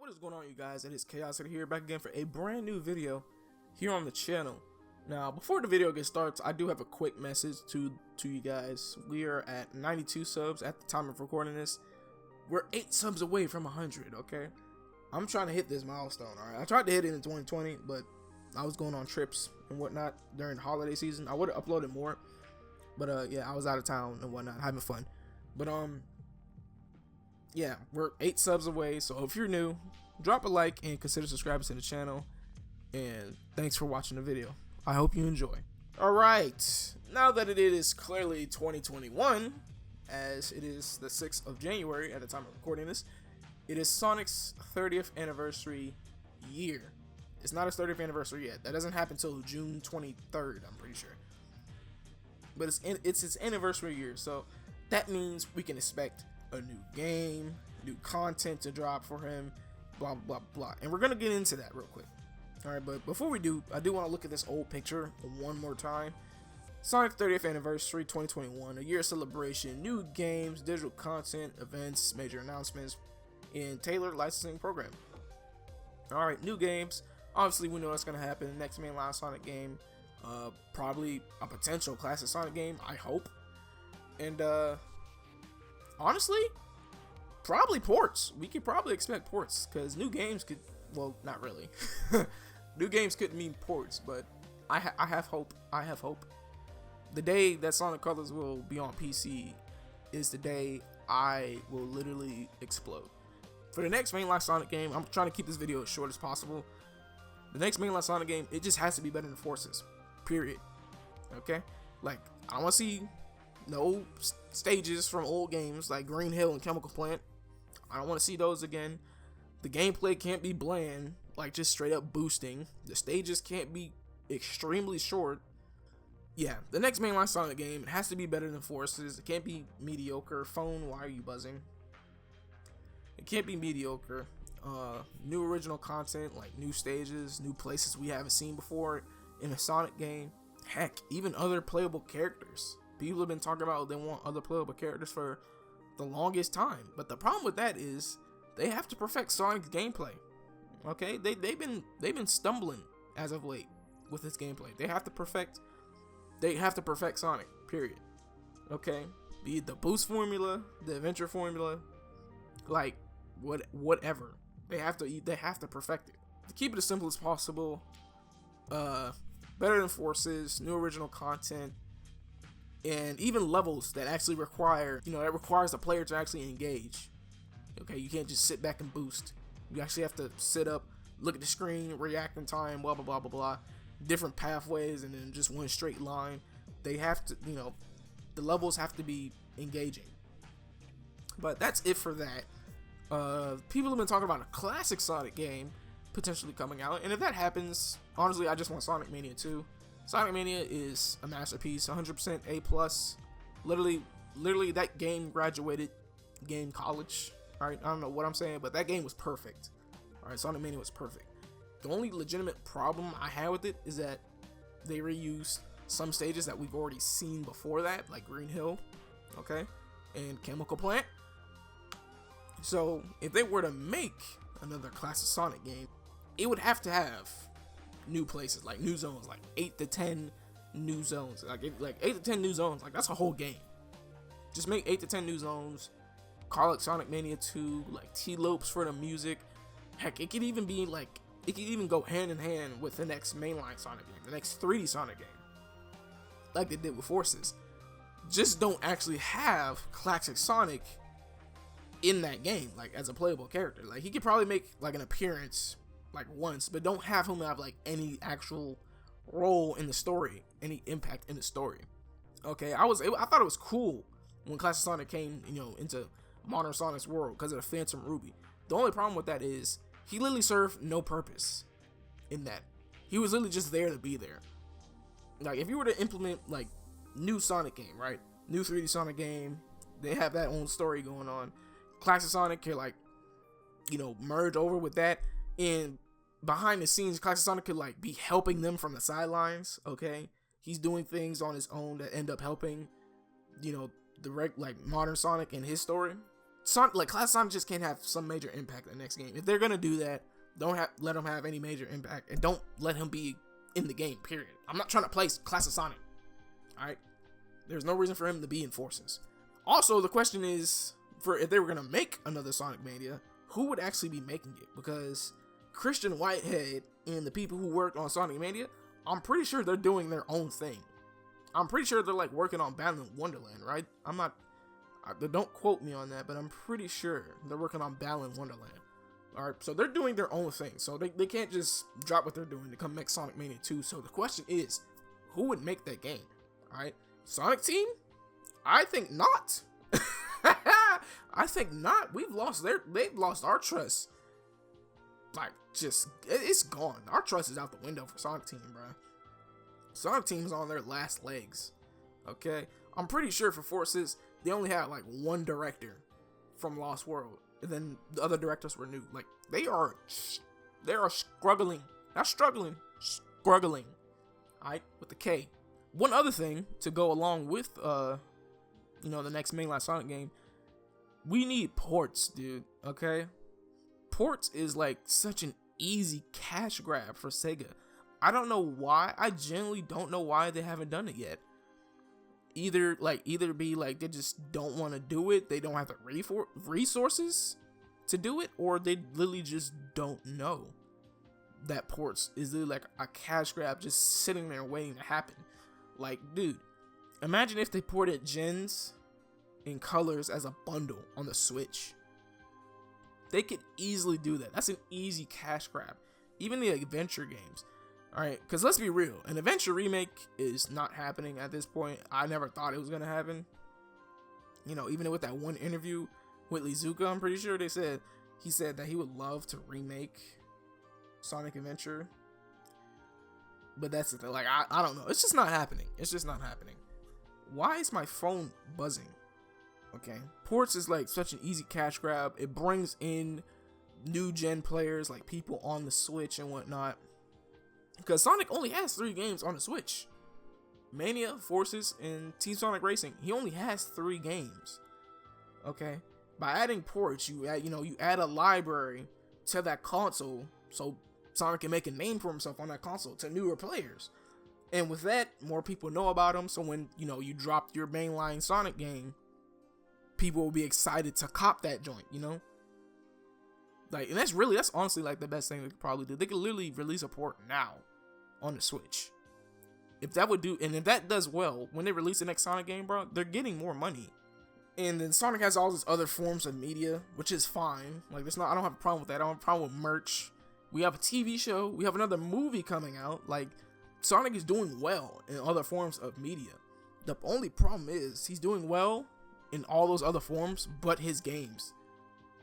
What is going on, you guys? It is Khaosity here, back again for a brand new video here on the channel. Now, before the video gets started, I do have a quick message to you guys. We are at 92 subs at the time of recording this. We're 8 subs away from 100, okay? I'm trying to hit this milestone, alright? I tried to hit it in 2020, but I was going on trips and whatnot during the holiday season. I would have uploaded more, but yeah, I was out of town and whatnot, having fun. But yeah, we're 8 subs away, so if you're new, drop a like and consider subscribing to the channel, and thanks for watching the video. I hope you enjoy. Alright, now that it is clearly 2021, as it is the 6th of January at the time of recording this, it is Sonic's 30th anniversary year. It's not his 30th anniversary yet. That doesn't happen until June 23rd, I'm pretty sure. But it's his anniversary year, so that means we can expect a new game, new content to drop for him, blah blah blah. And we're gonna get into that real quick. Alright, but before we do, I do want to look at this old picture one more time. Sonic 30th anniversary 2021, a year of celebration, new games, digital content, events, major announcements, and tailored licensing program. Alright, new games. Obviously, we know what's gonna happen. The next mainline Sonic game, probably a potential classic Sonic game, I hope. And honestly, probably ports. We could probably expect ports, because new games could, well, not really. New games could mean ports, but I have hope. I have hope. The day that Sonic Colors will be on PC is the day I will literally explode. For the next mainline Sonic game, I'm trying to keep this video as short as possible. The next mainline Sonic game, it just has to be better than Forces. Period. Okay? Like, I don't want to see no stages from old games like Green Hill and Chemical Plant. I don't want to see those again. The gameplay can't be bland, like just straight up boosting. The stages can't be extremely short. Yeah, the next mainline Sonic game, it has to be better than Forces. It can't be mediocre. Phone, why are you buzzing? It can't be mediocre. New original content, like new stages, new places we haven't seen before in a Sonic game. Heck, even other playable characters. People have been talking about they want other playable characters for the longest time. But the problem with that is they have to perfect Sonic's gameplay. Okay, they've been stumbling as of late with this gameplay. They have to perfect Sonic, period. Okay, be it the boost formula, the adventure formula, like whatever. They have to perfect it. To keep it as simple as possible, better than Forces, new original content, and even levels that actually require, that requires the player to actually engage. Okay, you can't just sit back and boost. You actually have to sit up, look at the screen, react in time, blah blah blah blah blah. Different pathways, and then just one straight line. They have to, the levels have to be engaging. But that's it for that. People have been talking about a classic Sonic game potentially coming out, and if that happens, honestly, I just want Sonic Mania 2. Sonic Mania is a masterpiece, 100% A+. Literally, that game graduated game college. Alright, I don't know what I'm saying, but that game was perfect. Alright, Sonic Mania was perfect. The only legitimate problem I had with it is that they reused some stages that we've already seen before that, like Green Hill, okay, and Chemical Plant. So, if they were to make another classic Sonic game, it would have to have new places, like new zones, like 8 to 10 new zones. Like 8 to 10 new zones, like that's a whole game. Just make 8 to 10 new zones. Call it Sonic Mania 2, like T-Lopes for the music. Heck, it could even be like, it could even go hand in hand with the next mainline Sonic game, the next 3D Sonic game, like they did with Forces. Just don't actually have classic Sonic in that game, like as a playable character. Like he could probably make like an appearance like once, but don't have him have like any actual role in the story, any impact in the story. Okay, I thought it was cool when classic Sonic came, into modern Sonic's world because of the Phantom Ruby. The only problem with that is he literally served no purpose in that. He was literally just there to be there. Like if you were to implement like new Sonic game, right? New 3D Sonic game, they have that own story going on. Classic Sonic can like, merge over with that, and behind the scenes, classic Sonic could like be helping them from the sidelines. Okay, he's doing things on his own that end up helping, the modern Sonic and his story. Classic Sonic just can't have some major impact in the next game. If they're gonna do that, let him have any major impact, and don't let him be in the game. Period. I'm not trying to play Classic Sonic. All right. There's no reason for him to be in Forces. Also, the question is, for if they were gonna make another Sonic Mania, who would actually be making it? Because Christian Whitehead and the people who worked on Sonic Mania, I'm pretty sure they're doing their own thing. I'm pretty sure they're like working on Battling Wonderland, right? Don't quote me on that, but I'm pretty sure they're working on Battling Wonderland. Alright, so they're doing their own thing. So they can't just drop what they're doing to come make Sonic Mania 2. So the question is, who would make that game? Alright, Sonic Team? I think not. I think not. They've lost our trust. Like, it's gone. Our trust is out the window for Sonic Team, bro. Sonic Team is on their last legs. Okay? I'm pretty sure for Forces, they only had like one director from Lost World. And then the other directors were new. Like, they are struggling. Not struggling. Struggling. Alright? With the K. One other thing to go along with, the next mainline Sonic game. We need ports, dude. Okay? Ports is like such an easy cash grab for Sega. I don't know why. I genuinely don't know why they haven't done it yet. Either be like they just don't want to do it, they don't have the resources to do it, or they literally just don't know that ports is literally like a cash grab just sitting there waiting to happen. Like, dude, imagine if they ported Gens in colors as a bundle on the Switch. They could easily do that. That's an easy cash grab. Even the adventure games. Alright, because let's be real. An adventure remake is not happening at this point. I never thought it was going to happen. Even with that one interview with Lizuka, I'm pretty sure he said that he would love to remake Sonic Adventure. But that's the thing. Like, I don't know. It's just not happening. It's just not happening. Why is my phone buzzing? Okay. Ports is like such an easy cash grab. It brings in new gen players, like people on the Switch and whatnot. Because Sonic only has 3 games on the Switch. Mania, Forces, and Team Sonic Racing. He only has 3 games. Okay? By adding ports, you add a library to that console, so Sonic can make a name for himself on that console to newer players. And with that, more people know about him, so when, you drop your mainline Sonic game, people will be excited to cop that joint, Like, and that's honestly like the best thing they could probably do. They could literally release a port now on the Switch. If that does well, when they release the next Sonic game, bro, they're getting more money. And then Sonic has all these other forms of media, which is fine. Like, I don't have a problem with that. I don't have a problem with merch. We have a TV show. We have another movie coming out. Like, Sonic is doing well in other forms of media. The only problem is he's doing well in all those other forms, but his games.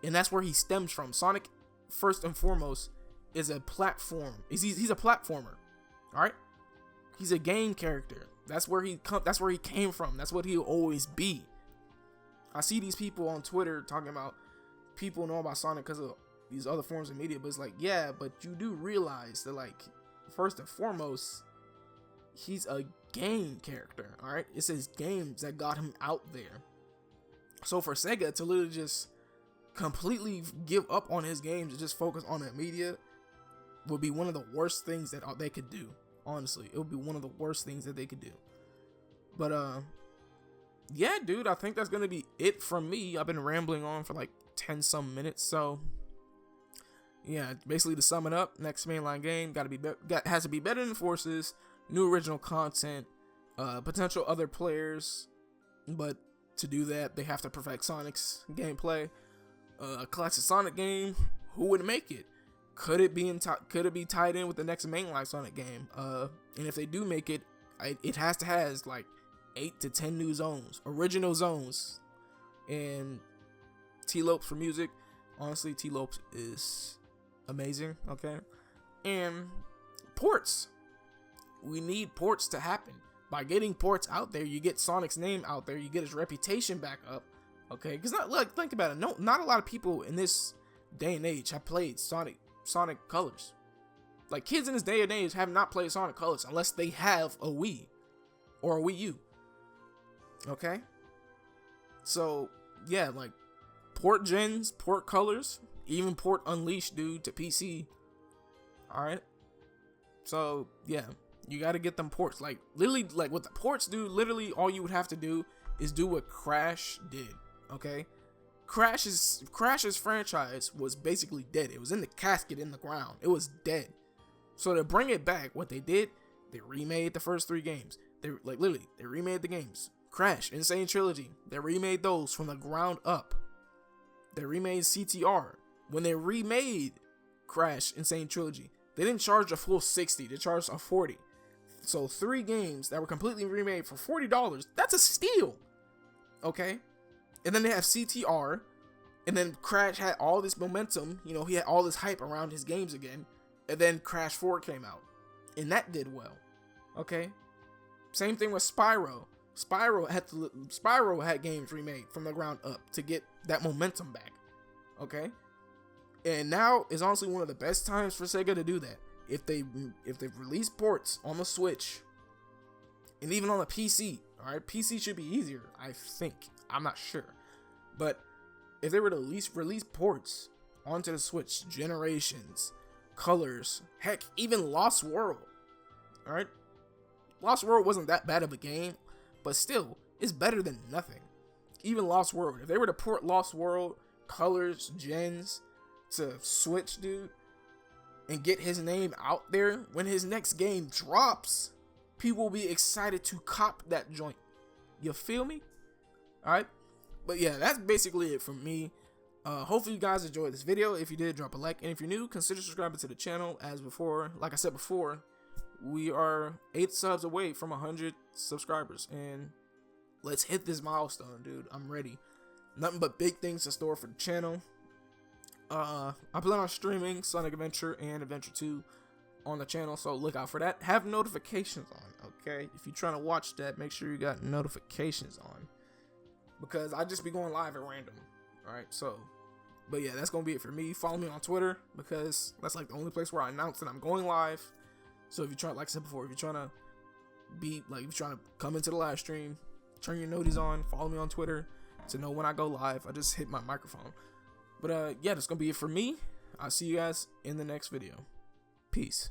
And that's where he stems from. Sonic, first and foremost, is a platform. He's a platformer. All right? He's a game character. That's where he came from. That's what he'll always be. I see these people on Twitter talking about people know about Sonic because of these other forms of media, but it's like, yeah, but you do realize that, like, first and foremost, he's a game character. All right? It's his games that got him out there. So for Sega to literally just completely give up on his games and just focus on that media would be one of the worst things that they could do. Honestly, it would be one of the worst things that they could do. But yeah, dude, I think that's gonna be it from me. I've been rambling on for like 10 some minutes, so yeah, basically to sum it up, next mainline game has to be better than Forces, new original content, potential other players, but to do that they have to perfect Sonic's gameplay. A classic Sonic game, who would make it? Could it be tied in with the next mainline Sonic game? And if they do make it, it has to has like 8 to 10 new zones, original zones. And T-Lopes for music, honestly, T-Lopes is amazing. Okay, and ports. We need ports to happen. By getting ports out there, you get Sonic's name out there. You get his reputation back up. Okay, because think about it. No, not a lot of people in this day and age have played Sonic Colors. Like, kids in this day and age have not played Sonic Colors unless they have a Wii or a Wii U. Okay, so yeah, like, port gens, port colors, even port Unleashed, dude, to PC. Alright? So, yeah. You gotta get them ports. Like, literally, like, with the ports, dude, literally all you would have to do is do what Crash did. Okay? Crash's franchise was basically dead. It was in the casket in the ground. It was dead. So to bring it back, what they did, they remade the first 3 games. They, like, literally, they remade the games. Crash, Insane Trilogy, they remade those from the ground up. They remade CTR. When they remade Crash, Insane Trilogy, they didn't charge a full $60, they charged a $40. So 3 games that were completely remade for $40, that's a steal. Okay? And then they have CTR, and then Crash had all this momentum, you know, he had all this hype around his games again, and then Crash 4 came out, and that did well. Okay? Same thing with Spyro. Spyro had games remade from the ground up to get that momentum back. Okay? And now is honestly one of the best times for Sega to do that. If they've released ports on the Switch and even on the PC, all right, PC should be easier, I think. I'm not sure, but if they were to release ports onto the Switch, Generations, Colors, heck, even Lost World, all right, Lost World wasn't that bad of a game, but still, it's better than nothing. Even Lost World, if they were to port Lost World, Colors, Gens to Switch, dude, and get his name out there, when his next game drops, people will be excited to cop that joint. You feel me? Alright? But yeah, that's basically it from me. Hopefully you guys enjoyed this video. If you did, drop a like. And if you're new, consider subscribing to the channel. As before, like I said before, we are 8 subs away from 100 subscribers. And let's hit this milestone, dude. I'm ready. Nothing but big things in store for the channel. I plan on streaming Sonic Adventure and Adventure 2 on the channel, so look out for that. Have notifications on, okay? If you're trying to watch that, make sure you got notifications on, because I just be going live at random. Alright, so, but yeah, that's gonna be it for me. Follow me on Twitter, because that's like the only place where I announce that I'm going live. So if you're trying, like I said before, if you're trying to be like, if you're trying to come into the live stream, turn your noties on, follow me on Twitter to know when I go live. I just hit my microphone. But yeah, that's gonna be it for me. I'll see you guys in the next video. Peace.